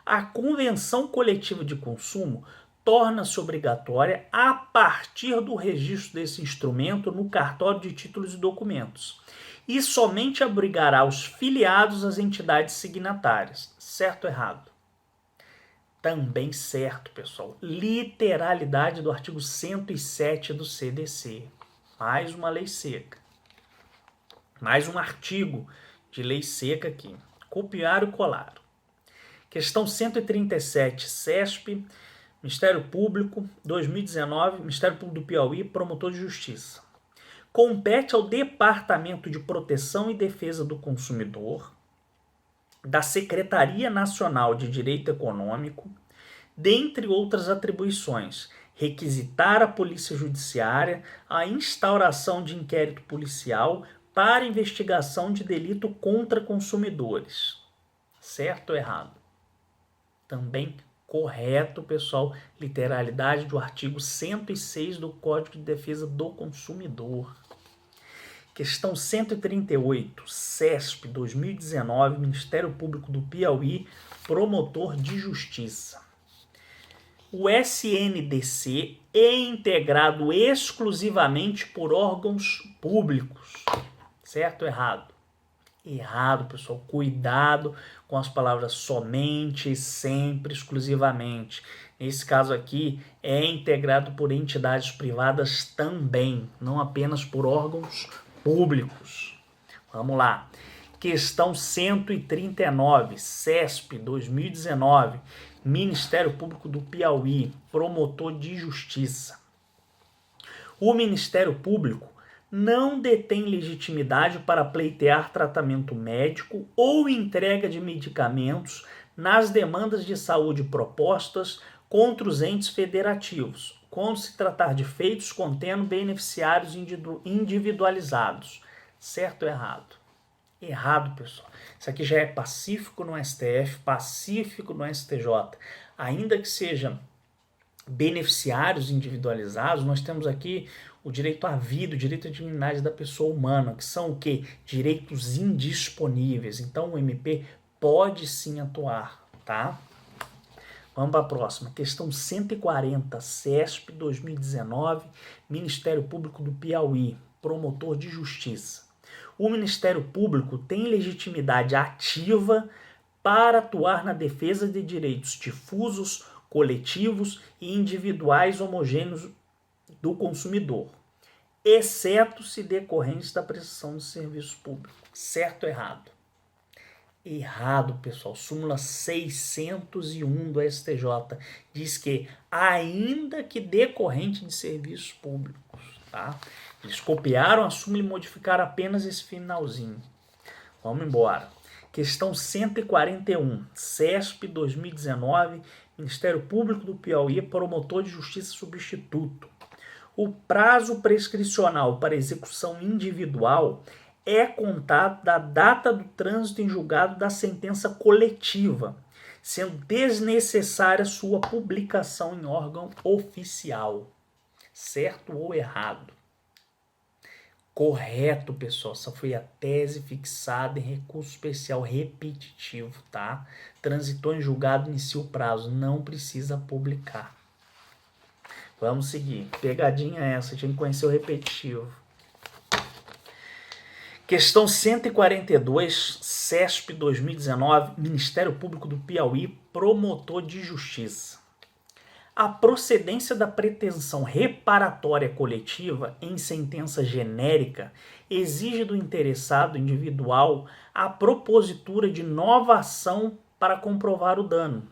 Speaker 1: A convenção coletiva de consumo torna-se obrigatória a partir do registro desse instrumento no cartório de títulos e documentos e somente abrigará os filiados às entidades signatárias. Certo ou errado? Também certo, pessoal. Literalidade do artigo 107 do CDC. Mais uma lei seca. Mais um artigo de lei seca aqui. Copiar e colar. Questão 137, CESP, Ministério Público, 2019, Ministério Público do Piauí, Promotor de Justiça. Compete ao Departamento de Proteção e Defesa do Consumidor, da Secretaria Nacional de Direito Econômico, dentre outras atribuições, requisitar à Polícia Judiciária a instauração de inquérito policial para investigação de delito contra consumidores. Certo ou errado? Também correto, pessoal. Literalidade do artigo 106 do Código de Defesa do Consumidor. Questão 138, CESP 2019, Ministério Público do Piauí, Promotor de Justiça. O SNDC é integrado exclusivamente por órgãos públicos. Certo ou errado? Errado, pessoal. Cuidado com as palavras somente, sempre, exclusivamente. Nesse caso aqui, é integrado por entidades privadas também, não apenas por órgãos públicos. Vamos lá. Questão 139, CESP 2019, Ministério Público do Piauí, Promotor de Justiça. O Ministério Público não detém legitimidade para pleitear tratamento médico ou entrega de medicamentos nas demandas de saúde propostas contra os entes federativos, quando se tratar de feitos contendo beneficiários individualizados. Certo ou errado? Errado, pessoal. Isso aqui já é pacífico no STF, pacífico no STJ. Ainda que sejam beneficiários individualizados, nós temos aqui o direito à vida, o direito à dignidade da pessoa humana, que são o quê? Direitos indisponíveis. Então o MP pode sim atuar, tá? Vamos para a próxima. Questão 140, CESP 2019, Ministério Público do Piauí, Promotor de Justiça. O Ministério Público tem legitimidade ativa para atuar na defesa de direitos difusos, coletivos e individuais homogêneos do consumidor, exceto se decorrentes da prestação de serviço público. Certo ou errado? Errado, pessoal. Súmula 601 do STJ diz que, ainda que decorrente de serviços públicos, tá? Eles copiaram a súmula e modificaram apenas esse finalzinho. Vamos embora. Questão 141, CESP 2019, Ministério Público do Piauí, Promotor de Justiça Substituto. O prazo prescricional para execução individual é contado da data do trânsito em julgado da sentença coletiva, sendo desnecessária sua publicação em órgão oficial. Certo ou errado? Correto, pessoal. Essa foi a tese fixada em recurso especial repetitivo, tá? Transitou em julgado, inicia o prazo. Não precisa publicar. Vamos seguir. Pegadinha essa, tinha que conhecer o repetitivo. Questão 142, CESP 2019, Ministério Público do Piauí, Promotor de Justiça. A procedência da pretensão reparatória coletiva em sentença genérica exige do interessado individual a propositura de nova ação para comprovar o dano,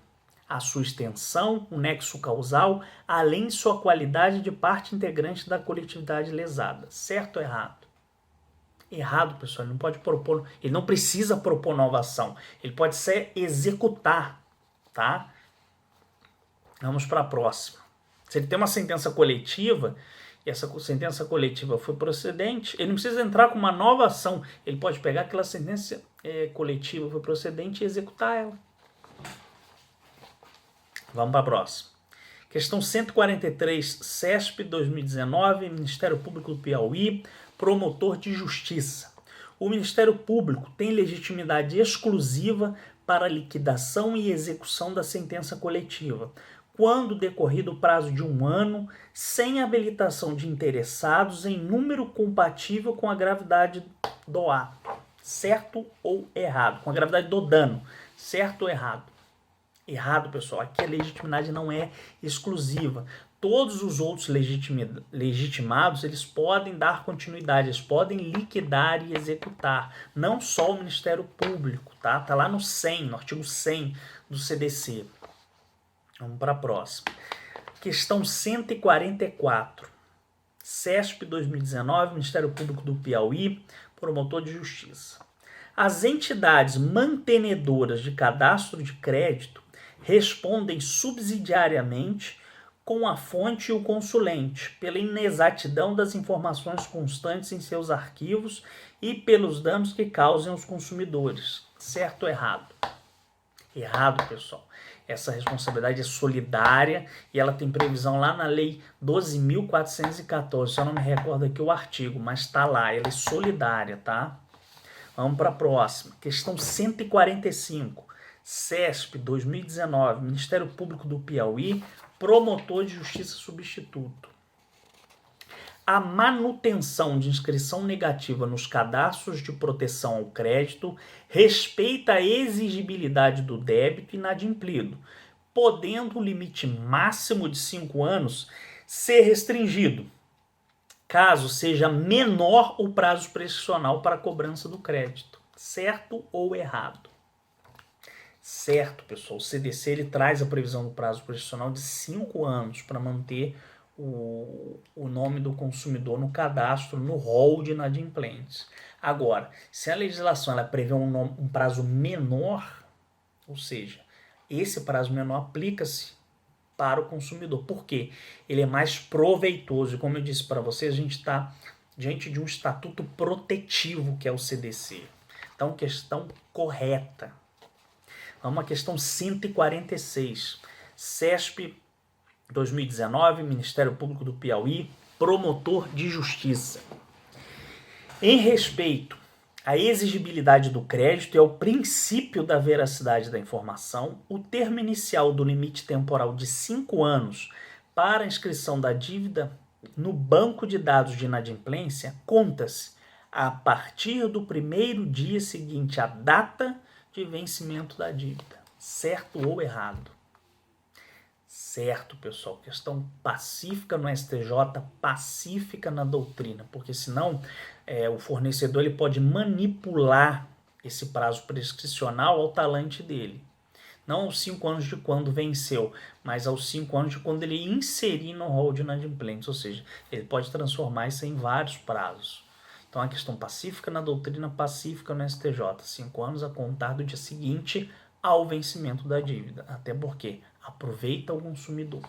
Speaker 1: a sua extensão, o nexo causal, além de sua qualidade de parte integrante da coletividade lesada. Certo ou errado? Errado, pessoal. Ele não pode propor, ele não precisa propor nova ação. Ele pode ser executar, tá? Vamos para a próxima. Se ele tem uma sentença coletiva e essa sentença coletiva foi procedente, ele não precisa entrar com uma nova ação. Ele pode pegar aquela sentença coletiva foi procedente e executar ela. Vamos para a próxima. Questão 143, CESP 2019, Ministério Público do Piauí, promotor de justiça. O Ministério Público tem legitimidade exclusiva para liquidação e execução da sentença coletiva, quando decorrido o prazo de 1 ano, sem habilitação de interessados em número compatível com a gravidade do ato, certo ou errado, com a gravidade do dano, certo ou errado. Errado, pessoal, aqui a legitimidade não é exclusiva. Todos os outros legitimados, eles podem dar continuidade, eles podem liquidar e executar, não só o Ministério Público, tá? Tá lá no 100, no artigo 100 do CDC. Vamos para a próxima. Questão 144. CESP 2019, Ministério Público do Piauí, promotor de justiça. As entidades mantenedoras de cadastro de crédito respondem subsidiariamente com a fonte e o consulente, pela inexatidão das informações constantes em seus arquivos e pelos danos que causem aos consumidores. Certo ou errado? Errado, pessoal. Essa responsabilidade é solidária e ela tem previsão lá na Lei 12.414. Só não me recordo aqui o artigo, mas está lá. Ela é solidária, tá? Vamos para a próxima. Questão 145. CESP 2019, Ministério Público do Piauí, promotor de justiça substituto. A manutenção de inscrição negativa nos cadastros de proteção ao crédito respeita a exigibilidade do débito inadimplido, podendo o limite máximo de 5 anos ser restringido, caso seja menor o prazo prescricional para a cobrança do crédito. Certo ou errado? Certo, pessoal. O CDC ele traz a previsão do prazo prescricional de 5 anos para manter o nome do consumidor no cadastro, no rol de inadimplentes. Agora, se a legislação ela prevê um prazo menor, ou seja, esse prazo menor aplica-se para o consumidor. Por quê? Ele é mais proveitoso. E como eu disse para vocês, a gente está diante de um estatuto protetivo, que é o CDC. Então, questão correta. Vamos à questão 146. CESP 2019, Ministério Público do Piauí, promotor de justiça. Em respeito à exigibilidade do crédito e ao princípio da veracidade da informação, o termo inicial do limite temporal de 5 anos para a inscrição da dívida no banco de dados de inadimplência conta-se a partir do primeiro dia seguinte à data de vencimento da dívida. Certo ou errado? Certo, pessoal. Questão pacífica no STJ, pacífica na doutrina, porque senão o fornecedor ele pode manipular esse prazo prescricional ao talante dele. Não aos 5 anos de quando venceu, mas aos 5 anos de quando ele inserir no rol de inadimplentes, ou seja, ele pode transformar isso em vários prazos. Então, a questão pacífica na doutrina, pacífica no STJ, 5 anos a contar do dia seguinte ao vencimento da dívida, até porque aproveita o consumidor,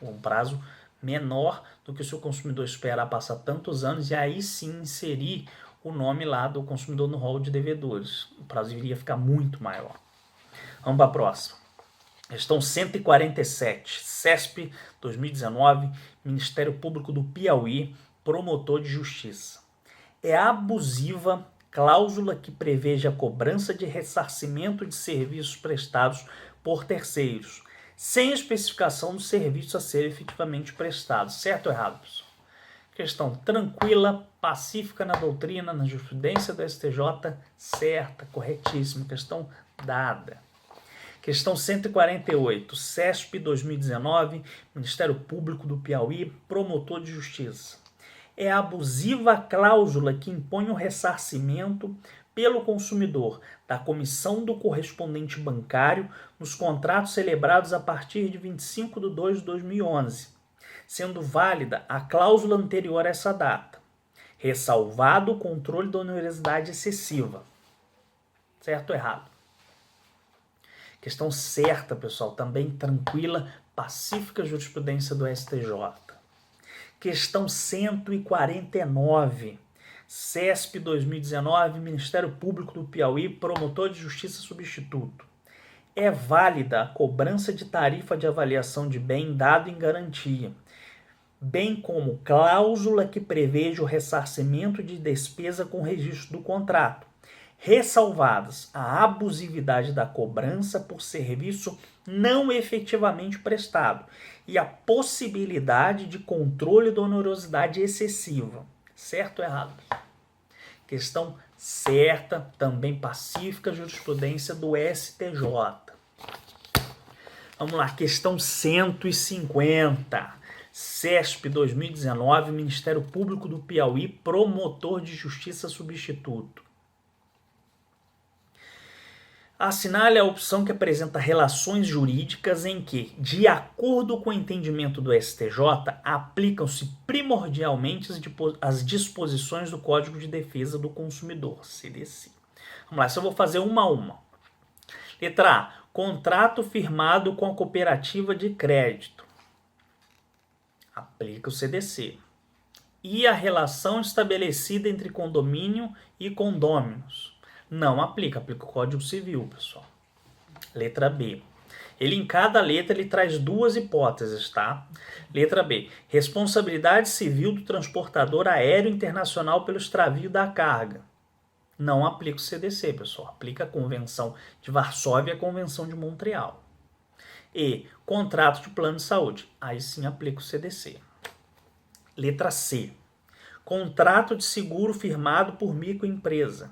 Speaker 1: um prazo menor do que se o consumidor esperar passar tantos anos e aí sim inserir o nome lá do consumidor no rol de devedores. O prazo iria ficar muito maior. Vamos para a próxima. Questão 147, CESP 2019, Ministério Público do Piauí, promotor de justiça. É abusiva cláusula que preveja a cobrança de ressarcimento de serviços prestados por terceiros, sem especificação do serviço a ser efetivamente prestado. Certo ou errado, pessoal? Questão tranquila, pacífica na doutrina, na jurisprudência do STJ, certa, corretíssima. Questão dada. Questão 148, CESP 2019, Ministério Público do Piauí, promotor de justiça. É abusiva a cláusula que impõe o ressarcimento pelo consumidor da comissão do correspondente bancário nos contratos celebrados a partir de 25/2/2011, sendo válida a cláusula anterior a essa data, ressalvado o controle da onerosidade excessiva. Certo ou errado? Questão certa, pessoal, também tranquila, pacífica jurisprudência do STJ. Questão 149, CESP 2019, Ministério Público do Piauí, promotor de justiça substituto. É válida a cobrança de tarifa de avaliação de bem dado em garantia, bem como cláusula que preveja o ressarcimento de despesa com registro do contrato, ressalvadas a abusividade da cobrança por serviço não efetivamente prestado e a possibilidade de controle da onerosidade excessiva. Certo ou errado? Questão certa, também pacífica, jurisprudência do STJ. Vamos lá, questão 150. CESP 2019, Ministério Público do Piauí, promotor de justiça substituto. Assinale a opção que apresenta relações jurídicas em que, de acordo com o entendimento do STJ, aplicam-se primordialmente as disposições do Código de Defesa do Consumidor, CDC. Vamos lá, só vou fazer uma a uma. Letra A. Contrato firmado com a cooperativa de crédito. Aplica o CDC. E a relação estabelecida entre condomínio e condôminos. Não aplica, aplica o Código Civil, pessoal. Letra B. Em cada letra ele traz duas hipóteses, tá? Letra B. Responsabilidade civil do transportador aéreo internacional pelo extravio da carga. Não aplica o CDC, pessoal. Aplica a Convenção de Varsóvia e a Convenção de Montreal. E contrato de plano de saúde. Aí sim aplica o CDC. Letra C. Contrato de seguro firmado por microempresa.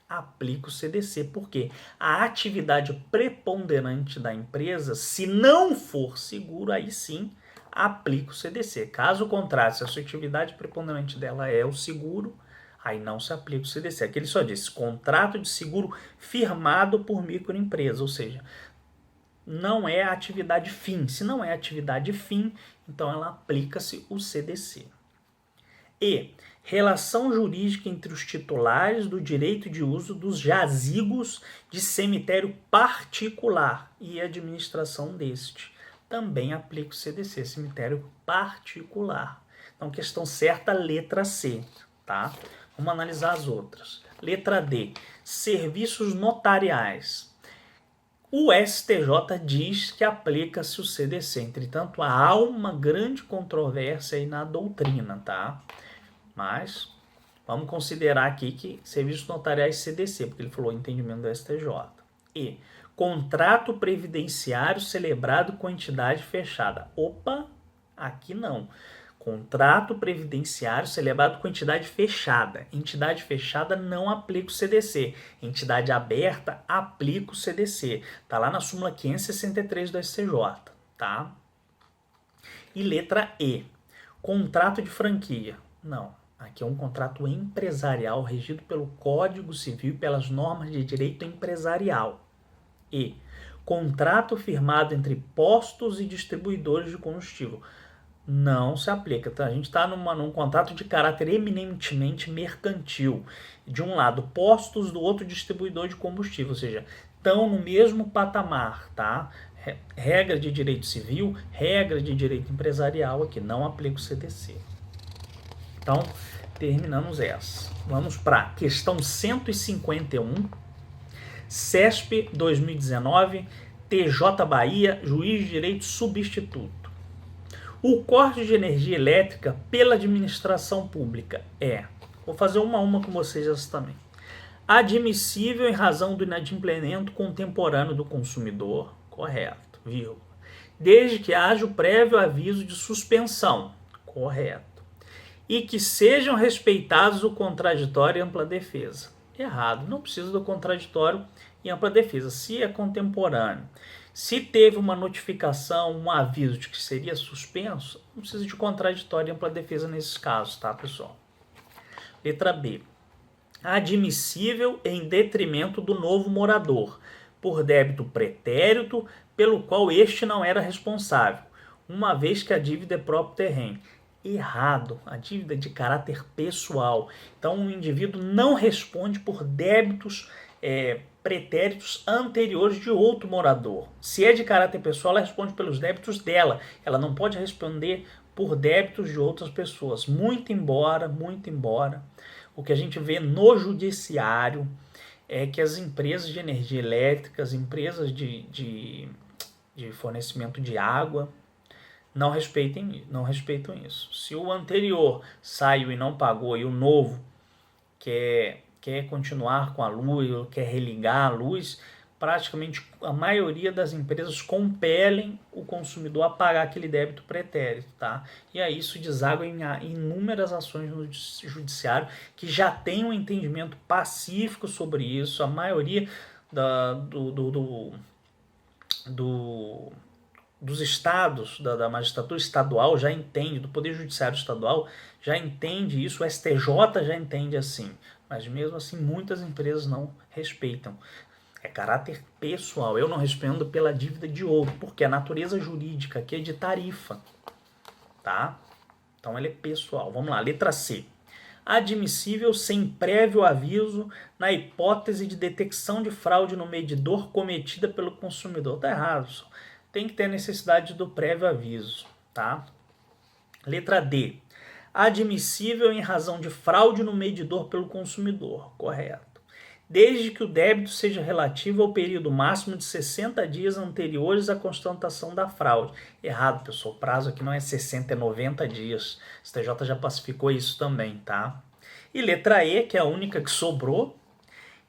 Speaker 1: Aplica o CDC, porque a atividade preponderante da empresa, se não for seguro, aí sim aplica o CDC. Caso contrário, se a sua atividade preponderante dela é o seguro, aí não se aplica o CDC. Aqui ele só diz contrato de seguro firmado por microempresa, ou seja, não é a atividade fim. Se não é atividade fim, então ela aplica-se o CDC. E relação jurídica entre os titulares do direito de uso dos jazigos de cemitério particular e administração deste. Também aplica o CDC, cemitério particular. Então, questão certa, letra C, tá? Vamos analisar as outras. Letra D, serviços notariais. O STJ diz que aplica-se o CDC, entretanto, há uma grande controvérsia aí na doutrina, tá? Mas vamos considerar aqui que serviços notariais CDC, porque ele falou entendimento do STJ. E contrato previdenciário celebrado com entidade fechada. Opa, aqui não. Contrato previdenciário celebrado com entidade fechada. Entidade fechada não aplica o CDC. Entidade aberta aplica o CDC. Tá lá na súmula 563 do STJ, tá? E letra E. Contrato de franquia. Não. Aqui é um contrato empresarial regido pelo Código Civil e pelas normas de direito empresarial. E contrato firmado entre postos e distribuidores de combustível. Não se aplica. Tá? A gente está num contrato de caráter eminentemente mercantil. De um lado, postos, do outro, distribuidor de combustível. Ou seja, estão no mesmo patamar, tá? Regra de direito civil, regra de direito empresarial aqui. Não aplica o CDC. Então, terminamos essa. Vamos para questão 151, CESP 2019, TJ Bahia, juiz de direito substituto. O corte de energia elétrica pela administração pública é, vou fazer uma a uma com vocês essa também, admissível em razão do inadimplemento contemporâneo do consumidor, correto, vírgula, desde que haja o prévio aviso de suspensão, correto, e que sejam respeitados o contraditório e ampla defesa. Errado, não precisa do contraditório e ampla defesa. Se é contemporâneo, se teve uma notificação, um aviso de que seria suspenso, não precisa de contraditório e ampla defesa nesses casos, tá, pessoal? Letra B. Admissível em detrimento do novo morador, por débito pretérito, pelo qual este não era responsável, uma vez que a dívida é próprio terreno. Errado, a dívida é de caráter pessoal. Então, o indivíduo não responde por débitos pretéritos anteriores de outro morador. Se é de caráter pessoal, ela responde pelos débitos dela. Ela não pode responder por débitos de outras pessoas. Muito embora, o que a gente vê no judiciário é que as empresas de energia elétrica, as empresas de fornecimento de água, não respeitam isso. Se o anterior saiu e não pagou e o novo quer continuar com a luz ou quer religar a luz, praticamente a maioria das empresas compelem o consumidor a pagar aquele débito pretérito, tá? E aí isso deságua em inúmeras ações no judiciário que já tem um entendimento pacífico sobre isso. A maioria dos estados, da magistratura estadual já entende, do Poder Judiciário Estadual já entende isso, o STJ já entende assim, mas mesmo assim muitas empresas não respeitam. É caráter pessoal, eu não respondo pela dívida de ouro, porque a natureza jurídica aqui é de tarifa, tá? Então ela é pessoal. Vamos lá, letra C. Admissível sem prévio aviso na hipótese de detecção de fraude no medidor cometida pelo consumidor. Tá errado, pessoal. Tem que ter necessidade do prévio aviso, tá? Letra D. Admissível em razão de fraude no medidor pelo consumidor. Correto. Desde que o débito seja relativo ao período máximo de 60 dias anteriores à constatação da fraude. Errado, pessoal. O prazo aqui não é 60, é 90 dias. O STJ já pacificou isso também, tá? E letra E, que é a única que sobrou.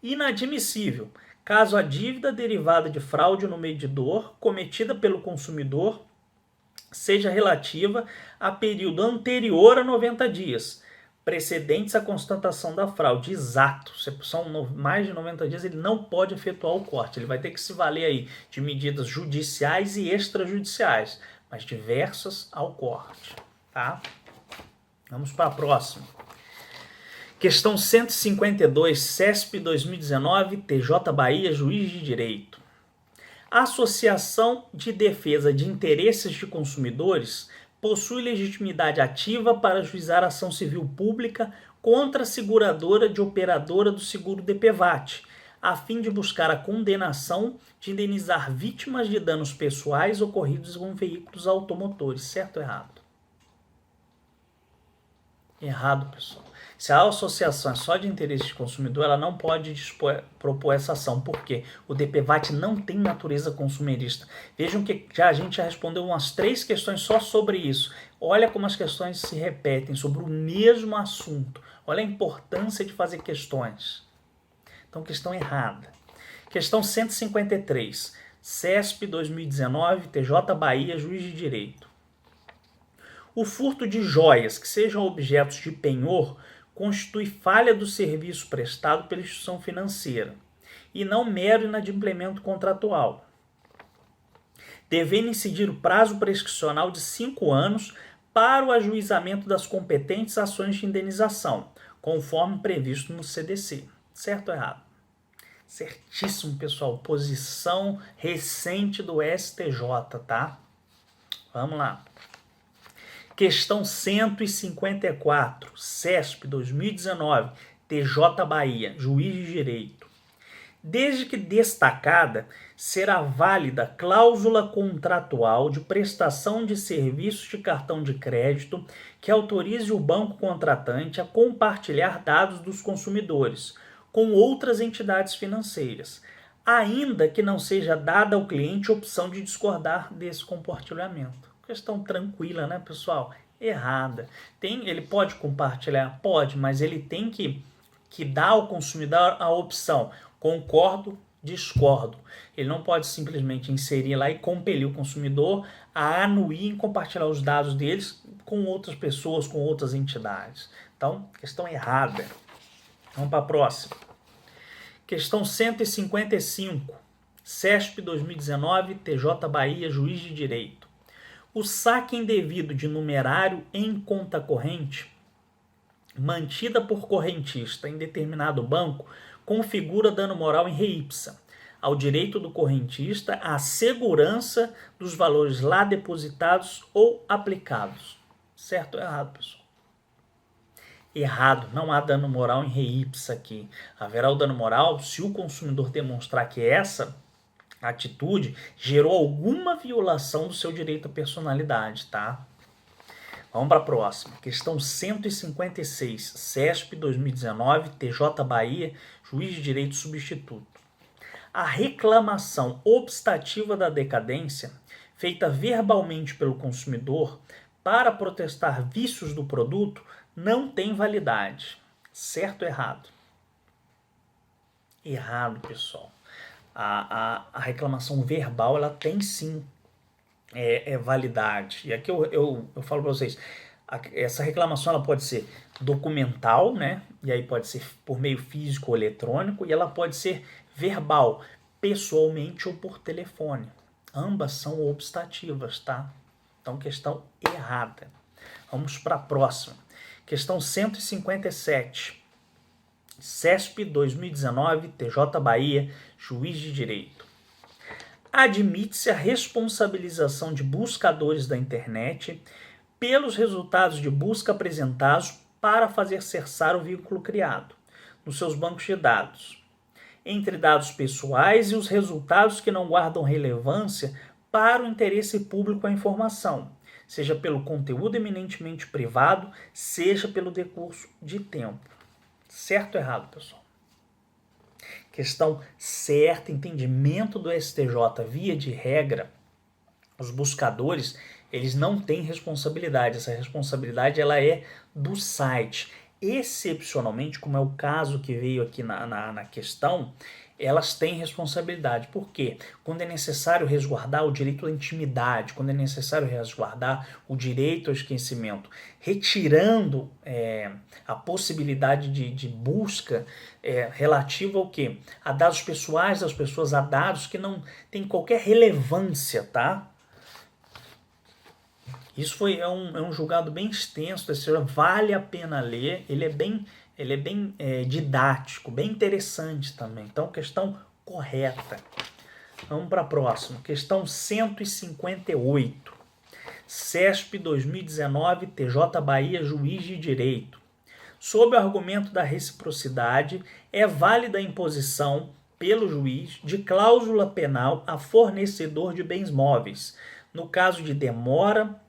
Speaker 1: Inadmissível. Caso a dívida derivada de fraude no medidor cometida pelo consumidor seja relativa a período anterior a 90 dias, precedentes à constatação da fraude. Exato. Se são mais de 90 dias, ele não pode efetuar o corte. Ele vai ter que se valer aí de medidas judiciais e extrajudiciais, mas diversas ao corte, tá? Vamos para a próxima. Questão 152, CESP 2019, TJ Bahia, Juiz de Direito. A Associação de Defesa de Interesses de Consumidores possui legitimidade ativa para ajuizar ação civil pública contra a seguradora de operadora do seguro DPVAT, a fim de buscar a condenação de indenizar vítimas de danos pessoais ocorridos com veículos automotores. Certo ou errado? Errado, pessoal. Se a associação é só de interesse de consumidor, ela não pode propor essa ação. Por quê? O DPVAT não tem natureza consumerista. Vejam que a gente já respondeu umas 3 questões só sobre isso. Olha como as questões se repetem sobre o mesmo assunto. Olha a importância de fazer questões. Então, questão errada. Questão 153. CESP 2019, TJ Bahia, Juiz de Direito. O furto de joias que sejam objetos de penhor constitui falha do serviço prestado pela instituição financeira e não mero inadimplemento contratual, devendo incidir o prazo prescricional de 5 anos para o ajuizamento das competentes ações de indenização, conforme previsto no CDC. Certo ou errado? Certíssimo, pessoal. Posição recente do STJ, tá? Vamos lá. Questão 154, CESP 2019, TJ Bahia, Juiz de Direito. Desde que destacada, será válida cláusula contratual de prestação de serviços de cartão de crédito que autorize o banco contratante a compartilhar dados dos consumidores com outras entidades financeiras, ainda que não seja dada ao cliente a opção de discordar desse compartilhamento. Questão tranquila, né, pessoal? Errada. Ele pode compartilhar? Pode, mas ele tem que dar ao consumidor a opção concordo, discordo. Ele não pode simplesmente inserir lá e compelir o consumidor a anuir em compartilhar os dados deles com outras pessoas, com outras entidades. Então, questão errada. Vamos para a próxima. Questão 155. CESP 2019, TJ Bahia, Juiz de Direito. O saque indevido de numerário em conta corrente, mantida por correntista em determinado banco, configura dano moral em re ipsa ao direito do correntista à segurança dos valores lá depositados ou aplicados. Certo ou errado, pessoal? Errado, não há dano moral em re ipsa aqui. Haverá o dano moral se o consumidor demonstrar que essa atitude gerou alguma violação do seu direito à personalidade, tá? Vamos para a próxima. Questão 156, CESP 2019, TJ Bahia, Juiz de Direito Substituto. A reclamação obstativa da decadência, feita verbalmente pelo consumidor para protestar vícios do produto não tem validade. Certo ou errado? Errado, pessoal. A reclamação verbal, ela tem sim validade. E aqui eu falo para vocês, essa reclamação ela pode ser documental, né? E aí pode ser por meio físico ou eletrônico, e ela pode ser verbal, pessoalmente ou por telefone. Ambas são obstativas, tá? Então, questão errada. Vamos para a próxima. Questão 157. CESP 2019, TJ Bahia, Juiz de Direito. Admite-se a responsabilização de buscadores da internet pelos resultados de busca apresentados para fazer cessar o vínculo criado nos seus bancos de dados, entre dados pessoais e os resultados que não guardam relevância para o interesse público à informação, seja pelo conteúdo eminentemente privado, seja pelo decurso de tempo. Certo ou errado, pessoal? Questão certa, entendimento do STJ, via de regra, os buscadores, eles não têm responsabilidade. Essa responsabilidade ela é do site. Excepcionalmente, como é o caso que veio aqui na questão, elas têm responsabilidade. Por quê? Quando é necessário resguardar o direito à intimidade, quando é necessário resguardar o direito ao esquecimento, retirando a possibilidade de busca relativa ao quê? A dados pessoais das pessoas, a dados que não têm qualquer relevância, tá? Isso é um julgado bem extenso, vale a pena ler, ele é bem didático, bem interessante também. Então, questão correta. Vamos para a próxima. Questão 158. CESP 2019, TJ Bahia, Juiz de Direito. Sob o argumento da reciprocidade, é válida a imposição pelo juiz de cláusula penal a fornecedor de bens móveis, no caso de demora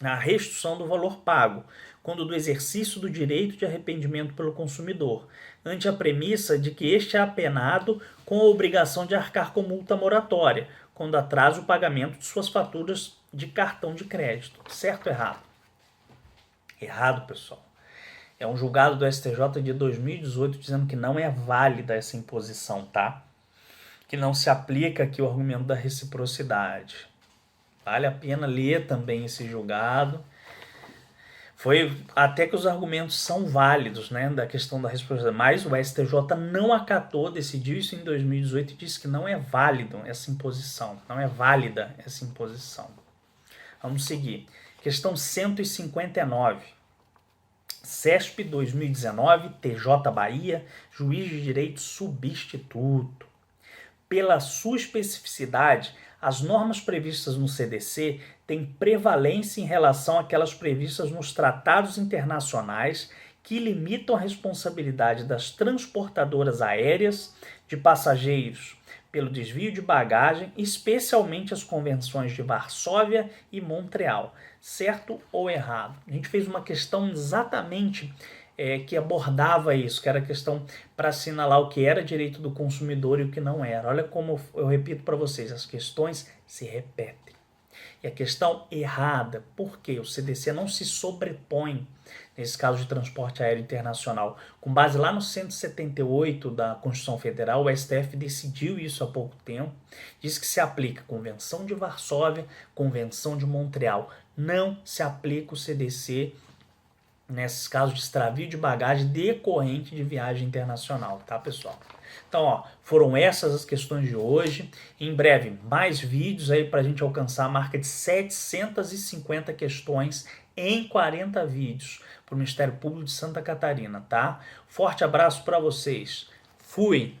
Speaker 1: na restituição do valor pago, quando do exercício do direito de arrependimento pelo consumidor, ante a premissa de que este é apenado com a obrigação de arcar com multa moratória, quando atrasa o pagamento de suas faturas de cartão de crédito. Certo ou errado? Errado, pessoal. É um julgado do STJ de 2018 dizendo que não é válida essa imposição, tá? Que não se aplica aqui o argumento da reciprocidade. Vale a pena ler também esse julgado. Foi até que os argumentos são válidos, né, da questão da reciprocidade, mas o STJ não acatou, decidiu isso em 2018 e disse que não é válido essa imposição, não é válida essa imposição. Vamos seguir. Questão 159. CESP 2019, TJ Bahia, Juiz de Direito Substituto. Pela sua especificidade, as normas previstas no CDC têm prevalência em relação àquelas previstas nos tratados internacionais que limitam a responsabilidade das transportadoras aéreas de passageiros pelo desvio de bagagem, especialmente as convenções de Varsóvia e Montreal. Certo ou errado? A gente fez uma questão exatamente que abordava isso, que era a questão para assinalar o que era direito do consumidor e o que não era. Olha como eu repito para vocês, as questões se repetem. E a questão errada, por quê? O CDC não se sobrepõe nesse caso de transporte aéreo internacional. Com base lá no 178 da Constituição Federal, o STF decidiu isso há pouco tempo, diz que se aplica a Convenção de Varsóvia, Convenção de Montreal. Não se aplica o CDC nesses casos de extravio de bagagem decorrente de viagem internacional, tá, pessoal? Então, foram essas as questões de hoje. Em breve, mais vídeos aí para a gente alcançar a marca de 750 questões em 40 vídeos para o Ministério Público de Santa Catarina, tá? Forte abraço para vocês. Fui!